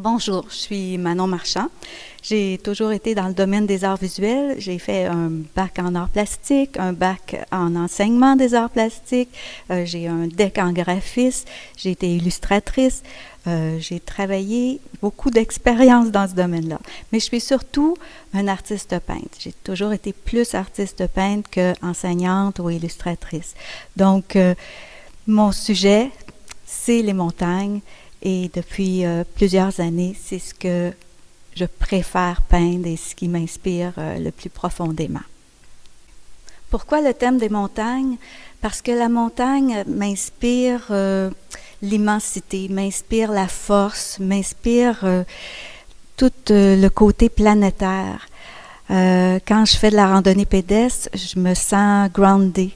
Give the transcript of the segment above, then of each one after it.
Bonjour, je suis Manon Marchand. J'ai toujours été dans le domaine des arts visuels. J'ai fait un bac en arts plastiques, un bac en enseignement des arts plastiques. J'ai un DEC en graphisme. J'ai été illustratrice. J'ai travaillé beaucoup d'expérience dans ce domaine-là. Mais je suis surtout un artiste peintre. J'ai toujours été plus artiste peintre qu'enseignante ou illustratrice. Donc, mon sujet, c'est les montagnes. Et depuis plusieurs années, c'est ce que je préfère peindre et ce qui m'inspire le plus profondément. Pourquoi le thème des montagnes? Parce que la montagne m'inspire l'immensité, m'inspire la force, m'inspire tout le côté planétaire. Quand je fais de la randonnée pédestre, je me sens grounded.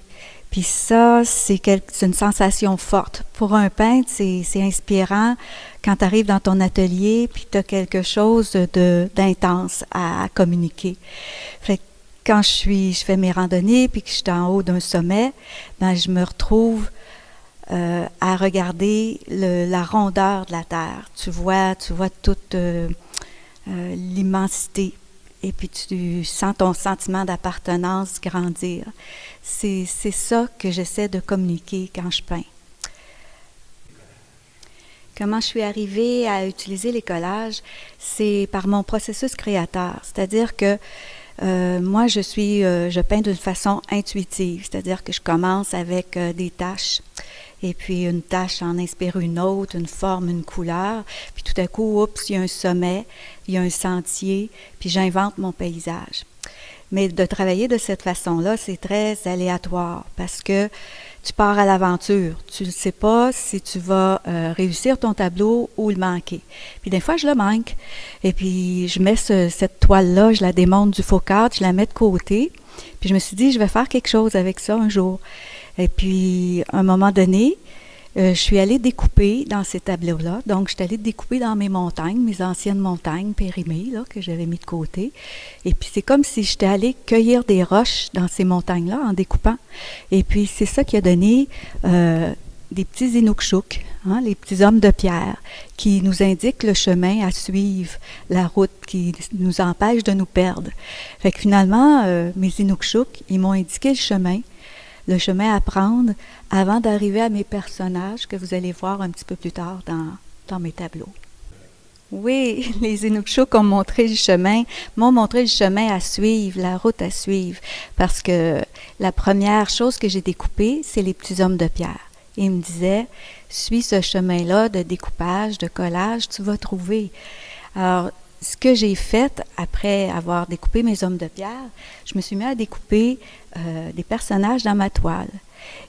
Puis ça, c'est une sensation forte. Pour un peintre, c'est inspirant quand tu arrives dans ton atelier puis tu as quelque chose d'intense à communiquer. Fait que quand je fais mes randonnées puis que je suis en haut d'un sommet, ben je me retrouve à regarder la rondeur de la terre. Tu vois toute l'immensité. Et puis tu sens ton sentiment d'appartenance grandir. C'est ça que j'essaie de communiquer quand je peins. Comment je suis arrivée à utiliser les collages? C'est par mon processus créateur. C'est-à-dire que moi, je peins d'une façon intuitive. C'est-à-dire que je commence avec des taches. Et puis une tache en inspire une autre, une forme, une couleur. Puis tout à coup, oups, il y a un sommet, il y a un sentier, puis j'invente mon paysage. Mais de travailler de cette façon-là, c'est très aléatoire parce que tu pars à l'aventure. Tu ne sais pas si tu vas réussir ton tableau ou le manquer. Puis des fois, je le manque. Et puis, je mets cette toile-là, je la démonte du faux cadre, je la mets de côté. Puis je me suis dit, je vais faire quelque chose avec ça un jour. Et puis, à un moment donné, je suis allée découper dans ces tableaux-là. Donc, je suis allée découper dans mes montagnes, mes anciennes montagnes périmées, là, que j'avais mis de côté. Et puis, c'est comme si j'étais allée cueillir des roches dans ces montagnes-là en découpant. Et puis, c'est ça qui a donné des petits Inukshuk, hein, les petits hommes de pierre, qui nous indiquent le chemin à suivre, la route qui nous empêche de nous perdre. Fait que finalement, mes Inukshuk, ils m'ont indiqué le chemin à prendre avant d'arriver à mes personnages que vous allez voir un petit peu plus tard dans mes tableaux. Oui, les Inukshuk m'ont montré le chemin à suivre, la route à suivre, parce que la première chose que j'ai découpée, c'est les petits hommes de pierre. Ils me disaient, suis ce chemin-là de découpage, de collage, tu vas trouver. Alors, ce que j'ai fait après avoir découpé mes hommes de pierre, je me suis mis à découper des personnages dans ma toile.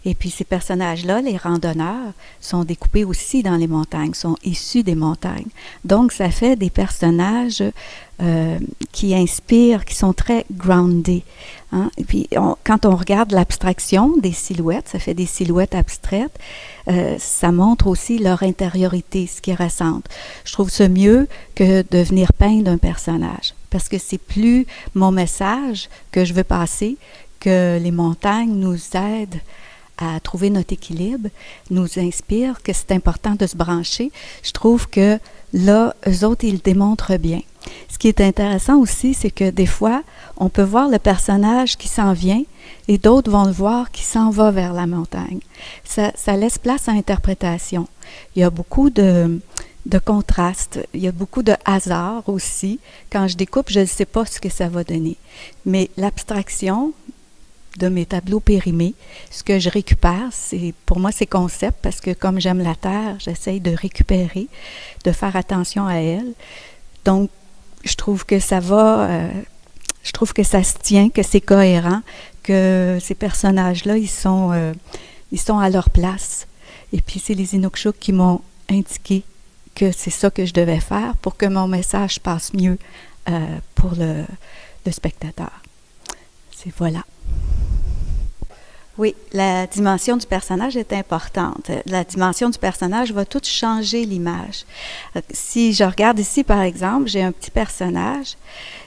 Et puis ces personnages-là, les randonneurs, sont découpés aussi dans les montagnes, sont issus des montagnes. Donc ça fait des personnages qui inspirent, qui sont très grounded. Hein? Et puis quand on regarde l'abstraction des silhouettes, ça fait des silhouettes abstraites, ça montre aussi leur intériorité, ce qu'ils ressentent. Je trouve ça mieux que de venir peindre un personnage, parce que c'est plus mon message que je veux passer, que les montagnes nous aident à trouver notre équilibre, nous inspirent, que c'est important de se brancher. Je trouve que là, eux autres, ils le démontrent bien. Ce qui est intéressant aussi, c'est que des fois, on peut voir le personnage qui s'en vient et d'autres vont le voir qui s'en va vers la montagne. Ça laisse place à l'interprétation. Il y a beaucoup de contrastes, il y a beaucoup de hasard aussi. Quand je découpe, je ne sais pas ce que ça va donner. Mais l'abstraction de mes tableaux périmés, ce que je récupère, pour moi c'est concept, parce que comme j'aime la terre, j'essaye de récupérer, de faire attention à elle. Donc, je trouve que ça va, je trouve que ça se tient, que c'est cohérent, que ces personnages-là, ils sont à leur place. Et puis c'est les Inukshuk qui m'ont indiqué que c'est ça que je devais faire pour que mon message passe mieux pour le spectateur. Voilà. Oui, la dimension du personnage est importante. La dimension du personnage va tout changer l'image. Si je regarde ici, par exemple, j'ai un petit personnage,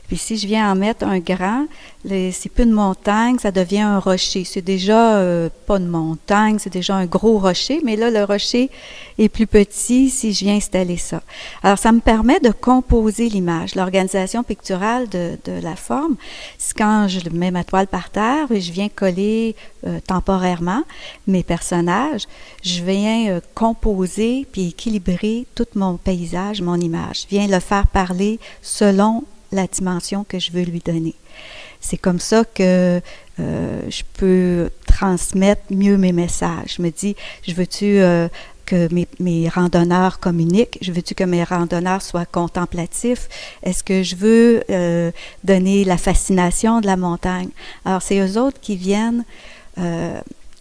Puis si je viens en mettre un grand, c'est plus une montagne, ça devient un rocher. C'est déjà pas une montagne, c'est déjà un gros rocher, mais là, le rocher est plus petit si je viens installer ça. Alors, ça me permet de composer l'image. L'organisation picturale de la forme, c'est quand je mets ma toile par terre et je viens coller temporairement mes personnages, je viens composer puis équilibrer tout mon paysage, mon image. Je viens le faire parler selon la dimension que je veux lui donner. C'est comme ça que je peux transmettre mieux mes messages. Je me dis, je veux-tu que mes randonneurs communiquent? Je veux-tu que mes randonneurs soient contemplatifs? Est-ce que je veux donner la fascination de la montagne? Alors, c'est eux autres qui viennent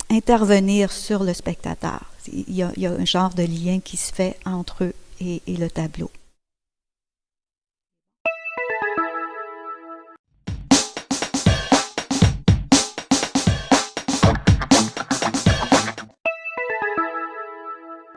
intervenir sur le spectateur. Il y a un genre de lien qui se fait entre eux et le tableau.